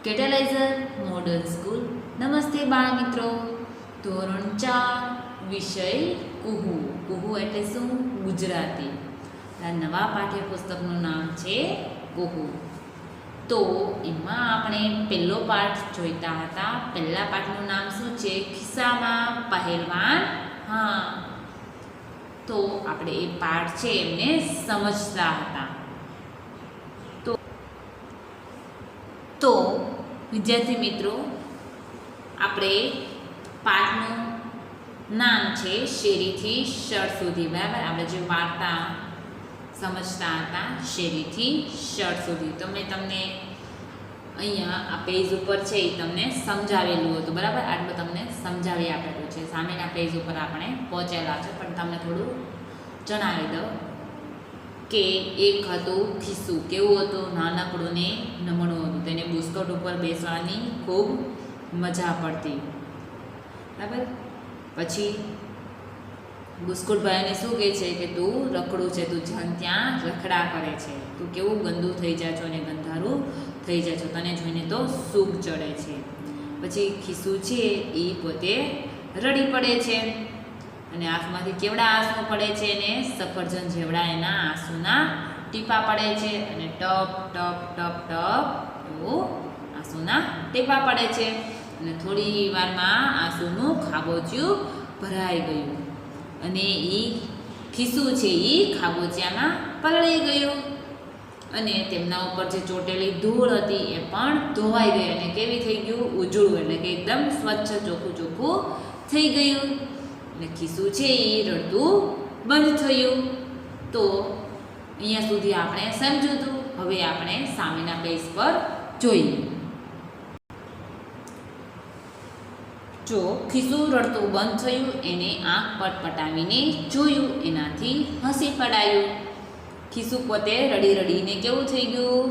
કેટલાઇઝર modern school. નમસ્તે બાળ મિત્રો. ધોરણ 4 વિષય કુહુ. કુહુ એટલે શું? ગુજરાતી. આ નવા પાઠ્યપુસ્તકનું નામ છે કુહુ. તો એમાં આપણે પહેલો પાઠ જોઈતા હતા. પહેલા પાઠનું નામ શું છે? ખિસ્સામાં પહેલવાન. હા, તો આપણે એ પાઠ છે એમને સમજતા હતા. તો વિદ્યાર્થી મિત્રો, આપણે પાઠનું નામ છે શેરીથી શર સુધી. બરાબર, આપણે જે વાર્તા સમજતા હતા શેરીથી શર સુધી, તો મેં તમને અહીંયા આ પેજ ઉપર છે એ તમને સમજાવેલું હતું. બરાબર, આટલું તમને સમજાવી આપેલું છે. સામેના પેજ ઉપર આપણે પહોંચેલા છે, પણ તમને થોડું જણાવી દઉં કે એક હતું ખિસ્સું. કેવું હતું? નાનકડું ને નમણું હતું. તેને બુસ્કોટ ઉપર બેસવાની ખૂબ મજા પડતી. બરાબર, પછી બુસ્કોટ ભાઈને શું કહે છે કે તું રખડું છે, તું જન ત્યાં રખડા કરે છે, તું કેવું ગંદુ થઈ જાય છો અને ગંધારું થઈ જાય છો, તને જોઈને તો સૂગ ચડે છે. પછી ખિસ્સું છે એ પોતે રડી પડે છે અને આંખમાંથી કેવડા આંસુ પડે છે અને સફરજન જેવડા એના આંસુના ટીપા પડે છે અને ટપ ટપ ટપ ટપ એવું આંસુના ટીપા પડે છે અને થોડી વારમાં આંસુનું ખાબોચિયું ભરાઈ ગયું અને એ ખિસ્સું છે એ ખાબોચિયામાં પલળી ગયું અને તેમના ઉપર જે ચોટેલી ધૂળ હતી એ પણ ધોવાઈ ગઈ અને કેવી થઈ ગયું? ઉજળું, એટલે કે એકદમ સ્વચ્છ ચોખ્ખું ચોખ્ખું થઈ ગયું અને ખિસ્સું છે એ રડતું બંધ થયું. તો અહીંયા સુધી આપણે સમજ્યું હતું. હવે આપણે સામેના પેજ પર જોઈએ. જો ખિસ્સું રડતું બંધ થયું, એને આંખ પટપટાવીને જોયું, એનાથી હસી પડાયું. ખિસ્સું પોતે રડી રડીને કેવું થઈ ગયું?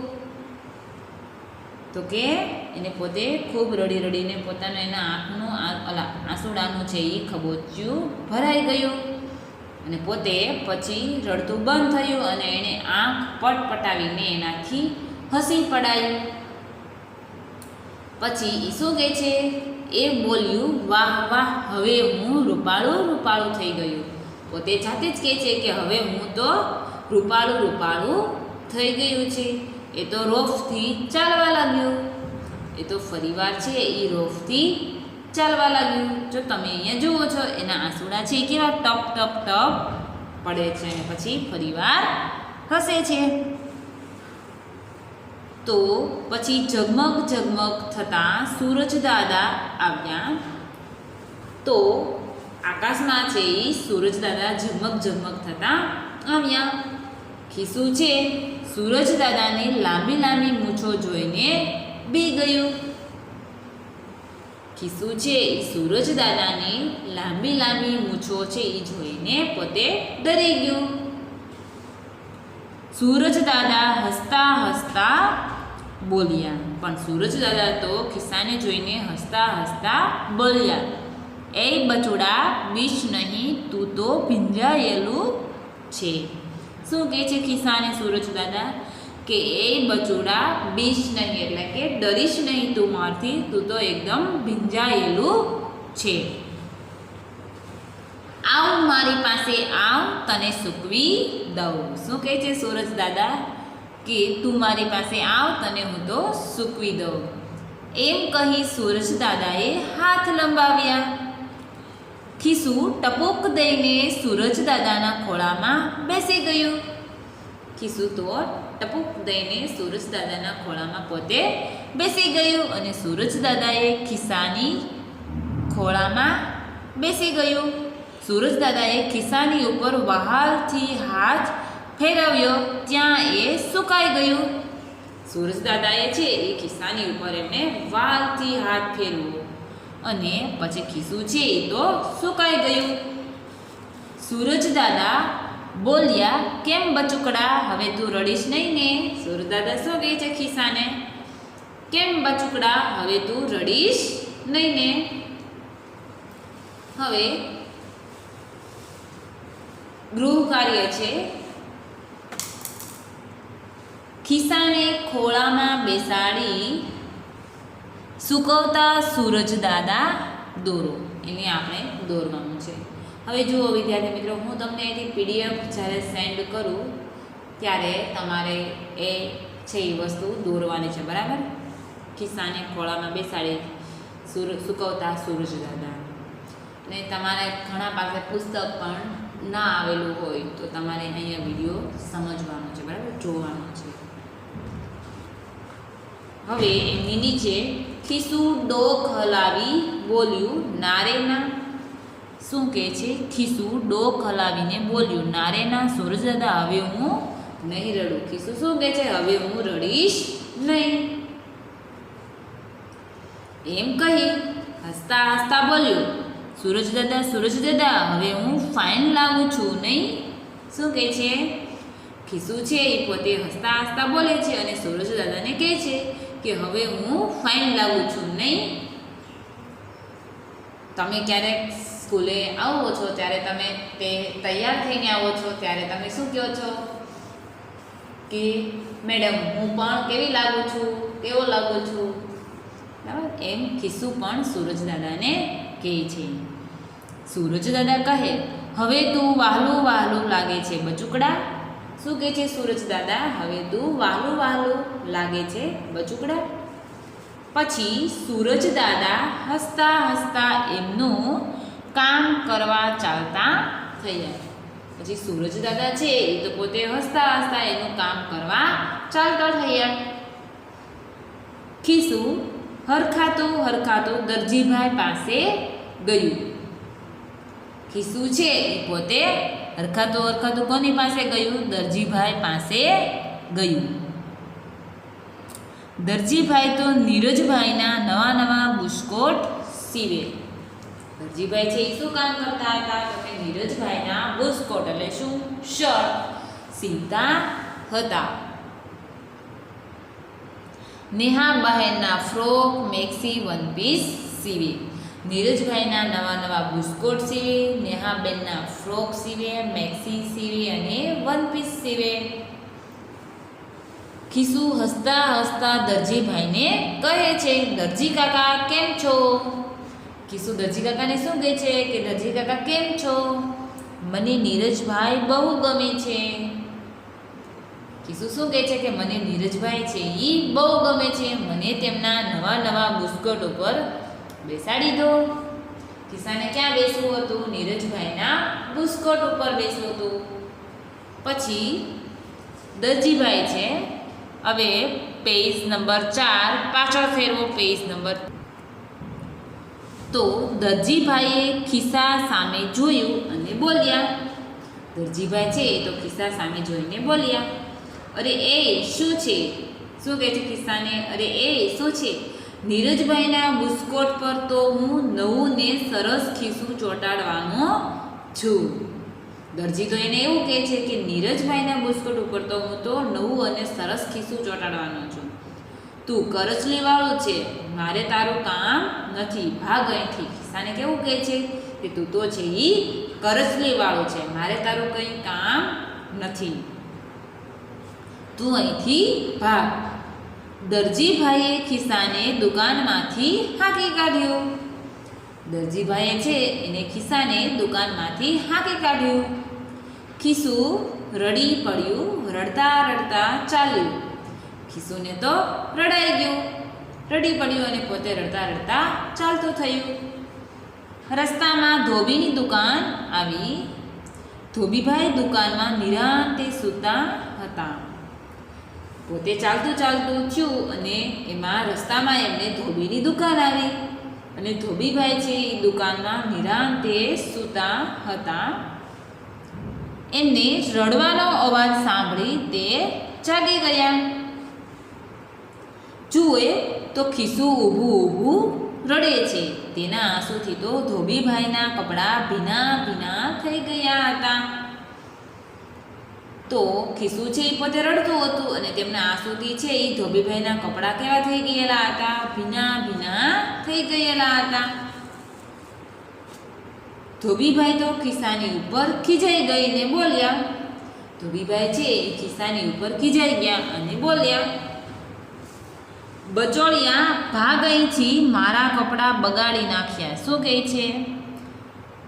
તો કે એને પોતે ખૂબ રડી રડીને પોતાનું એના આંખનું આંસુડાનું છે એ ખબોચ્યું ભરાઈ ગયું અને પોતે પછી રડતું બંધ થયું અને એણે આંખ પટપટાવીને એનાથી હસી પડાયું. પછી એ શું કહે છે? એ બોલ્યું, વાહ વાહ, હવે હું રૂપાળું રૂપાળું થઈ ગયું. પોતે જાતે જ કહે છે કે હવે હું તો રૂપાળું રૂપાળું થઈ ગયું છે. એ તો રોફથી ચાલવા લાગ્યું. એ તો ફરીવાર છે એ રોફથી ચાલવા લાગ્યું. જો તમે અહીંયા જુઓ છો, એના આંસુડા છે કેવા ટપ ટપ ટપ પડે છે અને પછી ફરીવાર હસે છે. તો પછી ઝગમગ ઝગમગ થતા સૂરજ દાદા આવ્યા. તો આકાશમાં છે એ સૂરજ દાદા ઝગમગ ઝગમગ થતા આવ્યા. ખિસ્સું છે સૂરજ દાદાની લાંબી લાંબી મૂછો જોઈને બી ગયું. ખિસ્સું છે એ સૂરજ દાદાની લાંબી લાંબી મૂછો છે એ જોઈને પોતે ડરી ગયું. સૂરજ દાદા હસતા હસતા બોલ્યા. પણ સૂરજ દાદા તો ખિસ્સાને જોઈને હસતા હસતા બોલ્યા, એ બચોડા, બીશ નહીં, તું તો ભીંજાયેલું છે. શું કહે છે ખિસ્સાને સૂરજ દાદા? કે એ બચોડા, બીશ નહીં, એટલે કે ડરીશ નહીં તું મારથી, તું તો એકદમ ભીંજાયેલું છે. આવ મારી પાસે આવ, તને સૂકવી દઉં. શું કહે છે સૂરજ દાદા? કે તું મારી પાસે આવ, તને હું તો સૂકવી દઉં. એમ કહી સૂરજ દાદાએ હાથ લંબાવ્યા. ખિસ્સું ટપોક દઈને સૂરજ દાદાના ખોળામાં બેસી ગયું. ખિસ્સું તો ટપોક દઈને સૂરજ દાદાના ખોળામાં પોતે બેસી ગયું અને સૂરજ દાદાએ ખિસ્સાની ખોળામાં બેસી ગયું. સૂરજ દાદાએ ખિસ્સાની ઉપર વહાલથી હાથ ફેરવ્યો, ત્યાં એ સુકાઈ ગયું. સૂરજ દાદાએ છે એ ખિસ્સાની ઉપર એમને વહાલથી હાથ ફેરવ્યો અને પછી ખિસ્સું છે એ તો સુકાઈ ગયું. સૂરજ દાદા બોલ્યા, કેમ બચુકડા, હવે તું રડીશ નહીં ને? સૂરજ દાદા શું કહે છે ખિસ્સાને? કેમ બચુકડા, હવે તું રડીશ નહીં ને? હવે ગૃહ કાર્ય છે. ખિસ્સાને ખોળામાં બેસાડી સુકવતા સૂરજ દાદા દોરો, એને આપણે દોરવાનું છે. હવે જુઓ વિદ્યાર્થી મિત્રો, હું તમને એની PDF જ્યારે સેન્ડ કરું ત્યારે તમારે એ છે એ વસ્તુ દોરવાની છે, બરાબર. ખિસ્સાને ખોળામાં બેસાડી સુકવતા સૂરજ દાદા. અને તમારે ઘણા પાસે પુસ્તક પણ ના આવેલું હોય તો તમારે અહીંયા વિડીયો સમજવાનો છે, બરાબર, જોવાનો છે. હવે એમની નીચે ખિસ્સું ડોક હલાવી બોલ્યું નારે ના. શું કહે છે? ખિસ્સું ડોક હલાવીને બોલ્યું નારે ના સૂરજ દાદા, હવે હું નહીં રડું. ખિસ્સું શું કહે છે? હવે હું રડીશ નહીં. એમ કહી હસતા હસતા બોલ્યો સૂરજ દાદા, હવે હું ફાઇન લાગુ છું નહીં. શું કહે છે? ખિસ્સું છે એ પોતે હસતા હસતા બોલે છે અને સૂરજ દાદાને કહે છે કે હવે હું ફાઇન લાગુ છું નહીં. તમે ક્યારેક સ્કૂલે આવો છો ત્યારે તમે તે તૈયાર થઈને આવો છો ત્યારે તમે શું કહો છો કે મેડમ હું પણ કેવી લાગુ છું, કેવો લાગુ છું, બરાબર. એમ ખિસ્સું પણ સૂરજ દાદાને કહે છે. સૂરજ દાદા કહે હવે તું વહાલું વહાલું લાગે છે બચુકડા. શું કહે છે સૂરજ દાદા? હવે તું વહાલું વહાલું લાગે છે બચુકડા. પછી સૂરજ દાદા હસતા હસતા એમનું કામ કરવા ચાલતા થયા. પછી સૂરજ દાદા છે એ તો પોતે હસતા હસતા એનું કામ કરવા ચાલતા થયા. ખિસ્સું હરખાતું દરજીભાઈ પાસે ગયું. ખિસ્સું છે એ પોતે હરખાતું કોની પાસે ગયું? દરજીભાઈ પાસે ગયું. દરજીભાઈ તો નીરજભાઈના નવા બુસ્કોટ સીવે. દરજીભાઈ છે એ શું કામ કરતા હતા? તો કે નીરજભાઈના બુસ્કોટ એટલે શું? શર્ટ સીવતા હતા. નેહા બહેનના ફ્રોક, મેક્સી, વન પીસ સીવે. નીરજભાઈના નવા બુસ્કોટ સીવે, નેહાબેનના ફ્રોક સીવે, મેક્સી સીવે અને વન પીસ સીવે. ખિસ્સું હસતા હસતા દરજીભાઈને કહે છે દરજી કાકા કેમ છો? ખિસ્સું દરજી કાકાને શું કહે છે કે દરજી કાકા કેમ છો? મને નીરજભાઈ બહુ ગમે છે. ખિસ્સું શું કહે છે કે મને નીરજભાઈ છે એ બહુ ગમે છે, મને તેમના નવા બુસ્કોટ ઉપર બેસાડી દો. ખિસ્સાને ક્યાં બેસવું હતું? નીરજભાઈના બુસ્કોટ ઉપર બેસવું હતું. પછી દરજીભાઈ છે, હવે પેજ નંબર 4 પાછળ ફેરવો, પેજ નંબર. તો દરજીભાઈએ ખિસ્સા સામે જોયું અને બોલ્યા. દરજીભાઈ છે તો ખિસ્સા સામે જોઈને બોલ્યા અરે એ શું છે? શું કહે છે ખિસ્સાને? અરે એ શું છે? નીરજભાઈના બુસ્કોટ પર તો હું નવું ને સરસ ખિસ્સું ચોંટાડવાનો છું. દરજી તો એને એવું કહે છે કે નીરજભાઈના બુસ્કોટ ઉપર તો હું તો નવું અને સરસ ખિસ્સું ચોંટાડવાનો છું. તું કરચલીવાળું છે, મારે તારું કામ નથી, ભાગ અહીંથી. ખિસ્સાને કેવું કહે છે કે તું તો છે એ કરચલીવાળું છે, મારે તારું કંઈ કામ નથી, તું અહીંથી ભાગ. દરજીભાઈએ ખિસ્સાને દુકાનમાંથી હાંકી કાઢ્યો. દરજીભાઈએ છે એને ખિસ્સાને દુકાનમાંથી હાંકી કાઢ્યું. ખિસ્સું રડી પડ્યું, રડતા ચાલ્યું. ખિસ્સુને તો રડાઈ ગયું, રડી પડ્યું અને પોતે રડતા ચાલતું થયું. રસ્તામાં ધોબીની દુકાન આવી. ધોબીભાઈ દુકાનમાં નિરાંતે સૂતા હતા. પોતે ચાલતું થયું અને એમાં રસ્તામાં એમને ધોબીની દુકાન આવી અને ધોબીભાઈ છે એ દુકાનમાં નિરાંતે સૂતા હતા. એમને રડવાનો અવાજ સાંભળી તે જાગી ગયા. જુએ તો ખિસ્સું ઊભું રડે છે. તેના આંસુથી તો ધોબીભાઈના કપડાં ભીના થઈ ગયા હતા. તો ખિસ્સું છે એ પોતે રડતું હતું અને તેમના આંસુથી છે એ ધોબીભાઈના કપડાં કેવા થઈ ગયેલા હતા? ભીના થઈ ગયેલા હતા. ધોબીભાઈ તો ખિસ્સાની ઉપર ખીજાઈ ગઈને બોલ્યા. ધોબીભાઈ છે એ ખિસ્સાની ઉપર ખીજાઈ ગયા અને બોલ્યા બચોળિયા ભાગ અહીંથી, મારા કપડાં બગાડી નાખ્યા. શું કહે છે?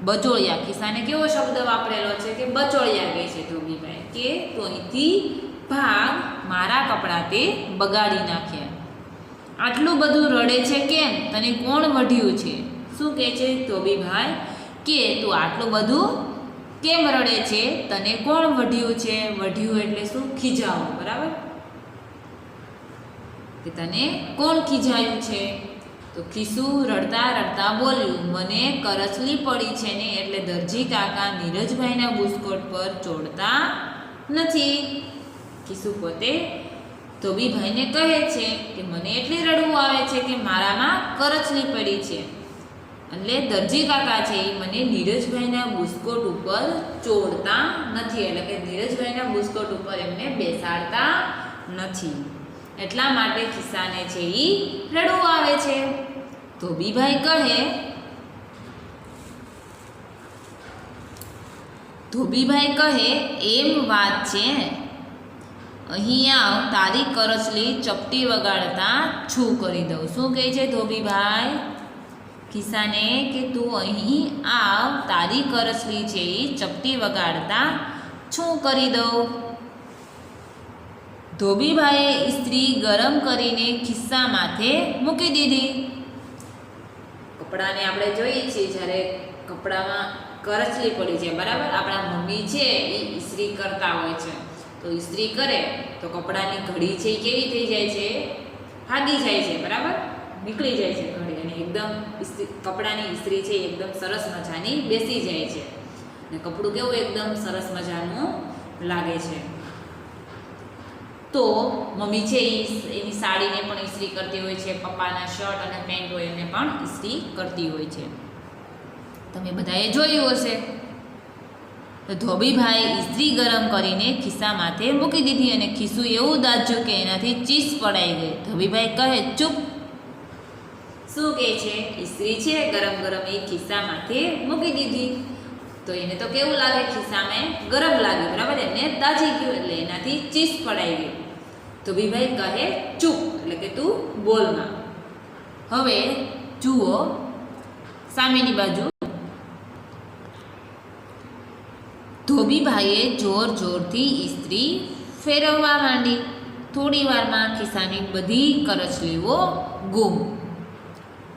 બચોળિયા. કિસાને કેવો શબ્દ વાપરેલો છે કે બચોળિયા કહે છે ધોબીભાઈ કે તો અહીંથી ભાગ, મારા કપડાં તે બગાડી નાખ્યા. આટલું બધું રડે છે કેમ? તને કોણ વઢ્યું છે? શું કહે છે ધોબીભાઈ કે તું આટલું બધું કેમ રડે છે? તને કોણ વઢ્યું છે? વઢ્યું એટલે શું? ખીજાવું. બરાબર, કે તને કોણ ખીજાયું છે? તો ખીસુ રડતા રડતા બોલ્યું, મને કરચલી પડી છે ને એટલે દરજી કાકા નીરજભાઈના બુસ્કોટ પર ચોડતા નથી. ખીસુ પોતે ધોબીભાઈને કહે છે કે મને એટલે રડવું આવે છે કે મારામાં કરચલી પડી છે, એટલે દરજી કાકા છે એ મને નીરજભાઈના બુસ્કોટ ઉપર ચોડતા નથી, એટલે કે નીરજભાઈના બુસ્કોટ ઉપર એમને બેસાડતા નથી, એટલા માટે ખિસ્સાને છે એ રડવું આવે છે. ધોબીભાઈ કહે એમ વાત છે, અહીં આવ, તારી કરચલી ચપટી વગાડતા છું કરી દઉં. શું કહે છે ધોબીભાઈ ખિસ્સાને કે તું અહીં આવ, તારી કરચલી છે એ ચપટી વગાડતા છું કરી દઉં. ધોબીભાઈએ ઇસ્ત્રી ગરમ કરીને ખિસ્સા માથે મૂકી દીધી. કપડાને આપણે જોઈએ છીએ જ્યારે કપડામાં કરચલી પડી છે, બરાબર, આપણા મમ્મી છે એ ઇસ્ત્રી કરતા હોય છે, તો ઇસ્ત્રી કરે તો કપડાની ઘડી છે એ કેવી થઈ જાય છે? ભાગી જાય છે, બરાબર, નીકળી જાય છે ઘડી, અને એકદમ કપડાની ઇસ્ત્રી છે એકદમ સરસ મજાની બેસી જાય છે, અને કપડું કેવું એકદમ સરસ મજાનું લાગે છે. તો મમ્મી છે એની સાડીને પણ ઇસ્ત્રી કરતી હોય છે, પપ્પાના શર્ટ અને પેન્ટ હોય એને પણ ઇસ્ત્રી કરતી હોય છે. તમે બધાએ જોયું હશે. તો ધોબીભાઈ ઇસ્ત્રી ગરમ કરીને ખિસ્સા માથે મૂકી દીધી અને ખિસ્સું એવું દાજ્યું કે એનાથી ચીસ પડાઈ ગઈ. ધોબીભાઈ કહે ચૂપ. શું કહે છે? ઇસ્ત્રી છે ગરમ ગરમ એ ખિસ્સા માથે મૂકી દીધી, તો એને તો કેવું લાગે? ખિસ્સામાં ગરમ લાગ્યું, બરાબર, એને દાજી ગયું એટલે એનાથી ચીસ પડાઈ ગઈ. ધોબીભાઈ કહે ચૂપ, એટલે કે તું બોલમાં. હવે જુઓ સામેની બાજુ. ધોબીભાઈએ જોર જોરથી ઇસ્ત્રી ફેરવવા માંડી. થોડી વારમાં ખિસ્સાની બધી કરચલીઓ ગુમ.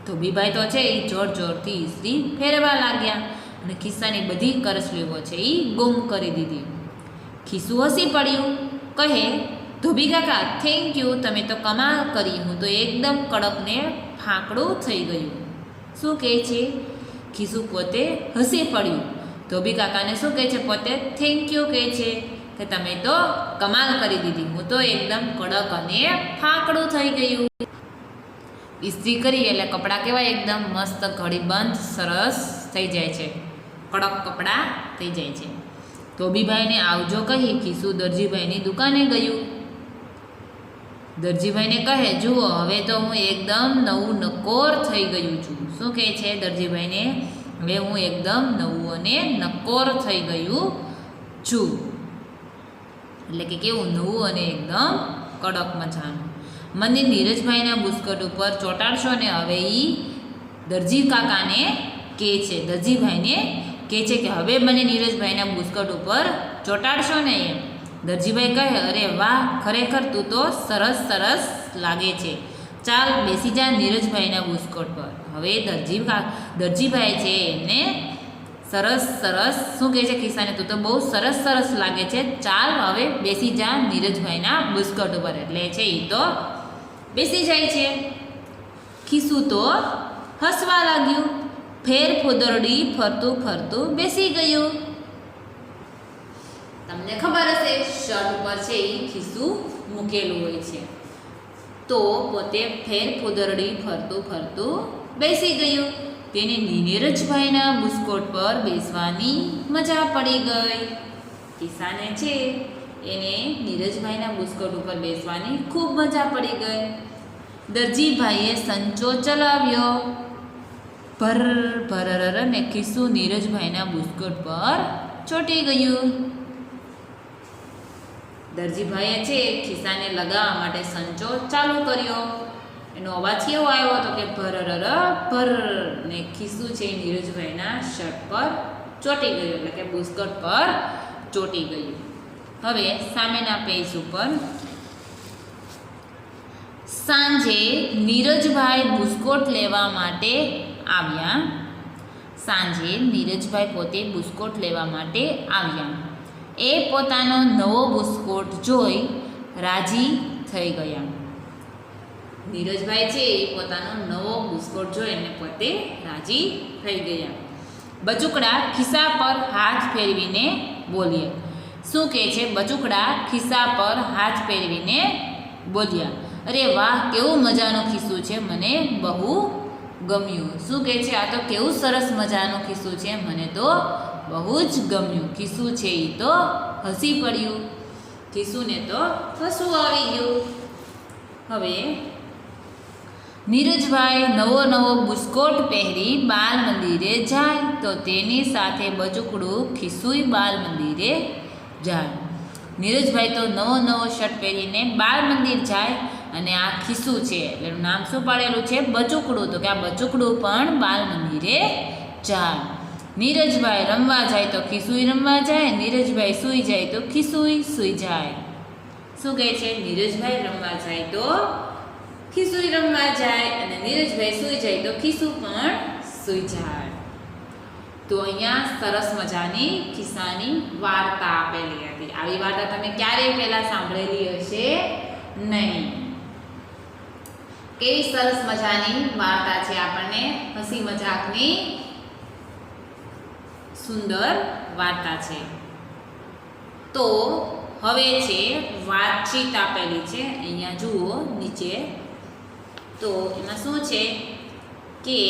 ધોબીભાઈ તો છે એ જોર જોરથી ઇસ્ત્રી ફેરવવા લાગ્યા અને ખિસ્સાની બધી કરચલીઓ છે એ ગુમ કરી દીધી. ખિસ્સું હસી પડ્યું, કહે ધોબી કાકા થેન્ક યુ, તમે તો કમાલ કરી, હું તો એકદમ કડક ને ફાંકડું થઈ ગયું. શું કહે છે? ખિસ્સું પોતે હસી પડ્યું. ધોબી કાકાને શું કહે છે? પોતે થેન્ક યુ કહે છે કે તમે તો કમાલ કરી દીધી, હું તો એકદમ કડક અને ફાંકડું થઈ ગયું. ઇસ્ત્રી કરી એટલે કપડાં કેવા એકદમ મસ્ત ઘડીબંધ સરસ થઈ જાય છે, કડક કપડાં થઈ જાય છે. ધોબીભાઈને આવજો કહી ખિસ્સું દરજીભાઈની દુકાને ગયું. દરજીભાઈને કહે જુઓ હવે તો હું એકદમ નવું નકોર થઈ ગયું છું. શું કહે છે દરજીભાઈને? હવે હું એકદમ નવું અને નકોર થઈ ગયું છું, એટલે કે કેવું? નવું અને એકદમ કડક મજાનું. મને નીરજભાઈના બુસ્કોટ ઉપર ચોંટાડશો ને? હવે એ દરજી કાકાને કહે છે, દરજીભાઈને કહે છે કે હવે મને નીરજભાઈના બુસ્કોટ ઉપર ચોંટાડશો ને? એમ. દરજીભાઈ કહે અરે વાહ, ખરેખર તું તો સરસ સરસ લાગે છે, ચાલ બેસી જા નીરજભાઈના બુસ્કોટ પર. હવે દરજીભાઈ છે એમને સરસ સરસ શું કહે છે ખિસ્સાને? તું તો બહુ સરસ સરસ લાગે છે, ચાલ હવે બેસી જા નીરજભાઈના બુસ્કોટ ઉપર. એટલે છે એ તો બેસી જાય છે. ખિસ્સું તો હસવા લાગ્યું, ફેર ફોદરડી ફરતું ફરતું બેસી ગયું. તમને ખબર હશે શર્ટ ઉપર છે એ ખિસ્સું મૂકેલું હોય છે, તો પોતે ફેર ફોદરડી ફરતું ફરતું બેસી ગયું. તેને નીરજભાઈના બુસ્કોટ પર બેસવાની મજા પડી ગઈ. કિસ્સાને છે એને નીરજભાઈના બુસ્કોટ ઉપર બેસવાની ખૂબ મજા પડી ગઈ. દરજીભાઈએ સંચો ચલાવ્યો, ભર ભરર, ને ખિસ્સું નીરજભાઈના બુસ્કોટ પર ચોંટી ગયું. દરજીભાઈએ છે ખિસ્સાને લગાવવા માટે સંચો ચાલુ કર્યો. એનો અવાજ કેવો આવ્યો તો કે ભરર ભર, ને ખિસ્સું છે નીરજભાઈના શર્ટ પર ચોંટી ગયું, એટલે કે બુસ્કોટ પર ચોંટી ગયું. હવે સામેના પેજ ઉપર સાંજે નીરજભાઈ બુસ્કોટ લેવા માટે આવ્યા. સાંજે નીરજભાઈ પોતે બુસ્કોટ લેવા માટે આવ્યા. એ પોતાનો નવો બુસ્કોટ જોઈ રાજી થઈ ગયા. નીરજભાઈ છે એ પોતાનો નવો બુસ્કોટ જોઈને પોતે રાજી થઈ ગયા. બચુકડા ખિસ્સા પર હાથ ફેરવીને બોલ્યા. શું કહે છે? બચુકડા ખિસ્સા પર હાથ ફેરવીને બોલ્યા, અરે વાહ, કેવું મજાનું ખિસ્સું છે, મને બહુ ગમ્યું. શું કહે છે? આ તો કેવું સરસ મજાનું ખિસ્સું છે, મને તો બહુ જ ગમ્યું. ખિસ્સું છે એ તો હસી પડ્યું. ખિસ્સુને તો હસવું આવી ગયું. હવે નીરજભાઈ નવો બુસ્કોટ પહેરી બાલ મંદિરે જાય તો તેની સાથે બચુકડું ખિસ્સુય બાલ મંદિરે જાય. નીરજભાઈ તો નવો શર્ટ પહેરીને બાલ મંદિર જાય અને આ ખિસ્સું છે એટલે એનું નામ શું પાડેલું છે? બચુકડું. તો કે આ બચુકડું પણ બાલ મંદિરે જાય. નીરજભાઈ રમવા જાય તો ખિસ્સુય રમવા જાય, નીરજભાઈ સૂઈ જાય તો ખિસ્સુય સૂઈ જાય. શું કહે છે? નીરજભાઈ રમવા જાય તો ખિસ્સુય રમવા જાય અને નીરજભાઈ સૂઈ જાય તો ખિસ્સું પણ સૂઈ જાય. તો અહીંયા સરસ મજાની ખિસ્સાની વાર્તા આપેલી હતી. આવી વાર્તા તમે ક્યારેય પહેલા સાંભળેલી હશે નહીં. કેવી સરસ મજાની વાર્તા છે, આપણને હસી મજાકની સુંદર વાર્તા છે. તો હવે છે વાતચીત આપેલી છે, અહીંયા જુઓ નીચે. તો એમાં શું છે કે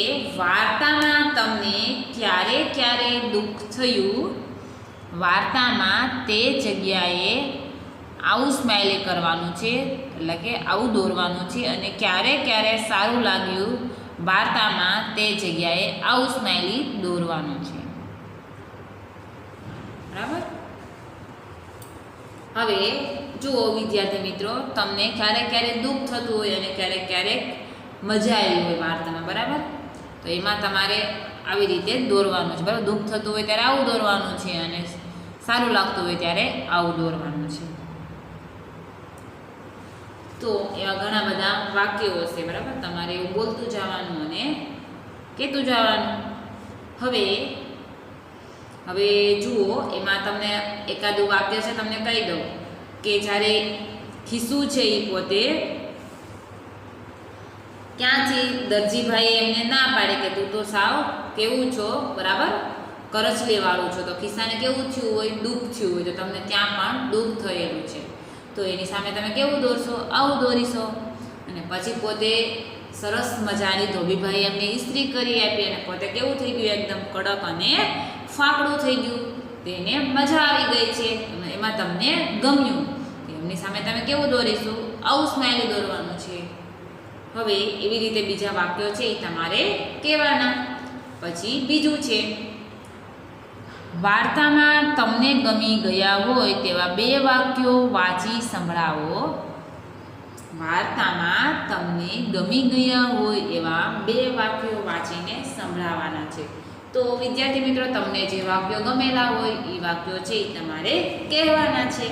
વાર્તામાં તમને ક્યારે દુઃખ થયું, વાર્તામાં તે જગ્યાએ આવું સ્માઇલી કરવાનું છે, એટલે કે આવું દોરવાનું છે. અને ક્યારે સારું લાગ્યું, વાર્તામાં તે જગ્યાએ આવું સ્માઇલી દોરવાનું છે. બરાબર? હવે જુઓ વિદ્યાર્થી મિત્રો, તમને ક્યારેક દુઃખ થતું હોય અને ક્યારેક મજા આવી હોય વાર્તામાં. બરાબર? તો એમાં તમારે આવી રીતે દોરવાનું છે. બરાબર? દુઃખ થતું હોય ત્યારે આવું દોરવાનું છે અને સારું લાગતું હોય ત્યારે આવું દોરવાનું છે. તો એવા ઘણા બધા વાક્યો હશે. બરાબર? તમારે એવું બોલતું જવાનું અને કહેતું જવાનું. હવે જુઓ, એમાં તમને એકાદું વાક્ય છે તમને કહી દઉં કે જ્યારે ખિસ્સું છે એ પોતે ક્યાંથી દરજીભાઈએ એમને ના પાડે કે તું તો સાવ કેવું છો, બરાબર, કરચલીવાળું છો. તો ખિસ્સાને કેવું થયું હોય? દુઃખ થયું હોય. તો તમને ત્યાં પણ દુઃખ થયેલું છે. તો એની સામે તમે કેવું દોરશો? આવું દોરીશો. અને પછી પોતે સરસ મજાની ધોબીભાઈ એમને ઇસ્ત્રી કરી આપી અને પોતે કેવું થઈ ગયું? એકદમ કડક અને ફાકડું થઈ ગયું. તેને મજા આવી ગઈ છે, એમાં તમને ગમ્યું. એમની સામે તમે કેવું દોરીશું? આવું સ્માઇલી દોરવાનું છે. હવે એવી રીતે બીજા વાક્યો છે એ તમારે કહેવાના. પછી બીજું છે, વાર્તામાં તમને ગમી ગયા હોય તેવા 2 વાક્યો વાંચી સંભળાવો. વાર્તામાં તમને ગમી ગયા હોય એવા 2 વાક્યો વાંચીને સંભળાવવાના છે. તો વિદ્યાર્થી મિત્રો, તમને જે વાક્યો ગમેલા હોય એ વાક્યો છે એ તમારે કહેવાના છે.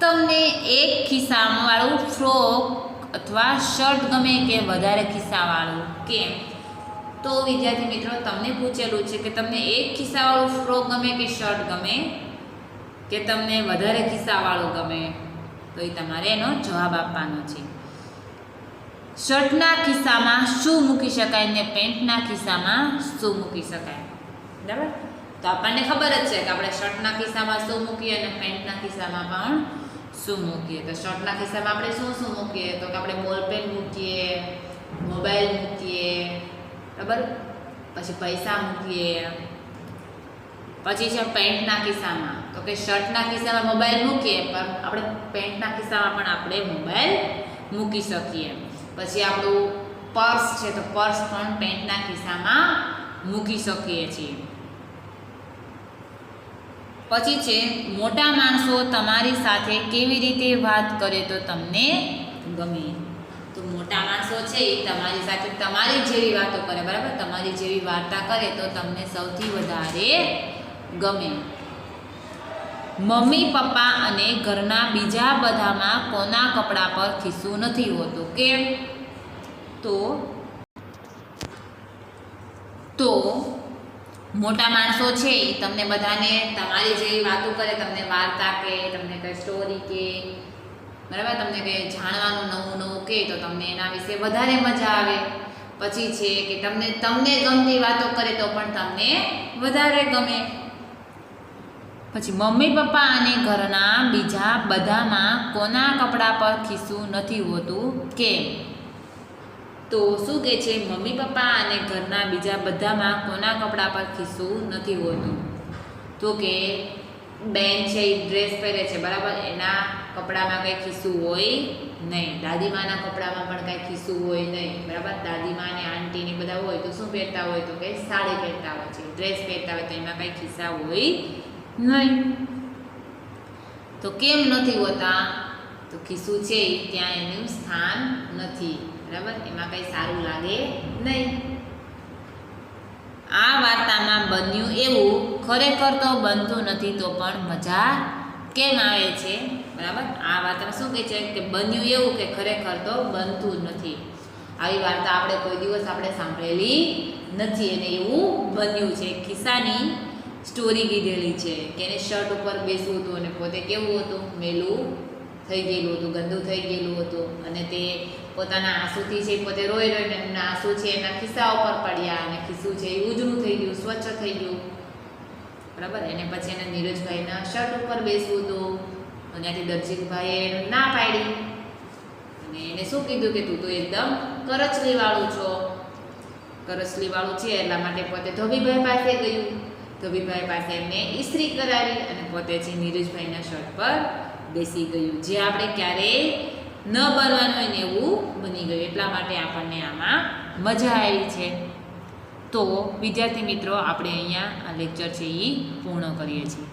તમને એક ખિસ્સાવાળું ફ્રોક અથવા શર્ટ ગમે કે વધારે ખિસ્સાવાળું? કેમ? તો વિદ્યાર્થી મિત્રો, તમને પૂછેલું છે કે તમને એક ખિસ્સાવાળું ફ્રોક ગમે કે શર્ટ ગમે, કે તમને વધારે ખિસ્સાવાળું ગમે? તો એ તમારે એનો જવાબ આપવાનો છે. શર્ટના ખિસ્સામાં શું મૂકી શકાય ને પેન્ટના ખિસ્સામાં શું મૂકી શકાય? બરાબર? તો આપણને ખબર જ છે કે આપણે શર્ટના ખિસ્સામાં શું મૂકીએ અને પેન્ટના ખિસ્સામાં પણ શું મૂકીએ. તો શર્ટના ખિસ્સામાં આપણે શું મૂકીએ? તો કે આપણે બોલપેન મૂકીએ, મોબાઈલ મૂકીએ, બરાબર, પછી પૈસા મૂકીએ. પછી છે પેન્ટના ખિસ્સામાં, તો કે શર્ટના ખિસ્સામાં મોબાઈલ મૂકીએ પણ આપણે પેન્ટના ખિસ્સામાં પણ આપણે મોબાઈલ મૂકી શકીએ. પછી આપણું પર્સ છે તો પર્સ પણ પેન્ટના ખિસ્સામાં મૂકી શકીએ છીએ. પછી છે, મોટા માણસો તમારી સાથે કેવી રીતે વાત કરે તો તમને ગમે? છે એ તમારી સાથે તમારી જેવી વાતો કરે, બરાબર, તમારી જેવી વાર્તા કરે તો તમને સૌથી વધારે ગમે. મમ્મી પપ્પા અને ઘરના બીજા બધામાં કોના કપડા પર ખિસ્સું નથી હોતું? કેમ? તો મોટા માણસો છે એ તમને બધાને તમારી જેવી વાતો કરે, તમને વાર્તા કે તમને કંઈ સ્ટોરી કે, બરાબર, તમને કંઈ જાણવાનું નવું નવું કહે તો તમને એના વિશે વધારે મજા આવે. પછી છે કે તમને ગમતી વાતો કરે તો પણ તમને વધારે ગમે. પછી મમ્મી પપ્પા અને ઘરના બીજા બધામાં કોના કપડા પર ખિસ્સું નથી હોતું? કેમ? તો શું કહે છે? મમ્મી પપ્પા અને ઘરના બીજા બધામાં કોના કપડા પર ખિસ્સું નથી હોતું? તો કે બેન છે એ ડ્રેસ પહેરે છે, બરાબર, એના કપડામાં કંઈ ખિસ્સું હોય નહીં. દાદીમાના કપડામાં પણ કંઈ ખિસ્સું હોય નહીં, બરાબર. દાદીમા અને આંટીની બધા હોય તો શું પહેરતા હોય? તો કે સાડી પહેરતા હોય છે, ડ્રેસ પહેરતા હોય તો એમાં કંઈ ખિસ્સા હોય નહીં. તો કેમ નથી હોતા? તો ખિસ્સું છે ત્યાં એનું સ્થાન નથી, બરાબર, એમાં કંઈ સારું લાગે નહીં. આ વાર્તામાં બન્યું એવું ખરેખર તો બનતું નથી તો પણ મજા કેમ આવે છે? બરાબર, આ વાર્તામાં શું કહે છે કે બન્યું એવું કે ખરેખર તો બનતું નથી. આવી વાર્તા આપણે કોઈ દિવસ સાંભળેલી નથી અને એવું બન્યું છે. ખિસ્સાની સ્ટોરી કીધેલી છે કે એને શર્ટ ઉપર બેસવું હતું અને પોતે કેવું હતું? મેલું થઈ ગયેલું હતું, ગંદુ થઈ ગયેલું હતું અને તે પોતાના આંસુથી છે પોતે રોઈ રોઈને એમના આંસુ છે એના ખિસ્સા ઉપર પડ્યા અને ખિસ્સું છે એ ઉજળું થઈ ગયું, સ્વચ્છ થઈ ગયું, બરાબર. એને પછી એના નીરજભાઈના શર્ટ ઉપર બેસવું હતું અને ત્યાંથી દરજીભાઈએ ના પાડી અને એને શું કીધું કે તું તો એકદમ કરચલીવાળું છો, કરચલીવાળું છે એટલા માટે પોતે ધોબીભાઈ પાસે ગયું. ધોબીભાઈ પાસે એમને ઇસ્ત્રી કરાવી અને પોતે છે નીરજભાઈના શર્ટ પર બેસી ગયું. જે આપણે ક્યારેય ન બનવાનું હોય ને એવું બની ગયું. એટલા માટે આપણને આમાં મજા આવી છે. તો વિદ્યાર્થી મિત્રો, આપણે અહીંયા આ લેક્ચર છે એ પૂર્ણ કરીએ છીએ.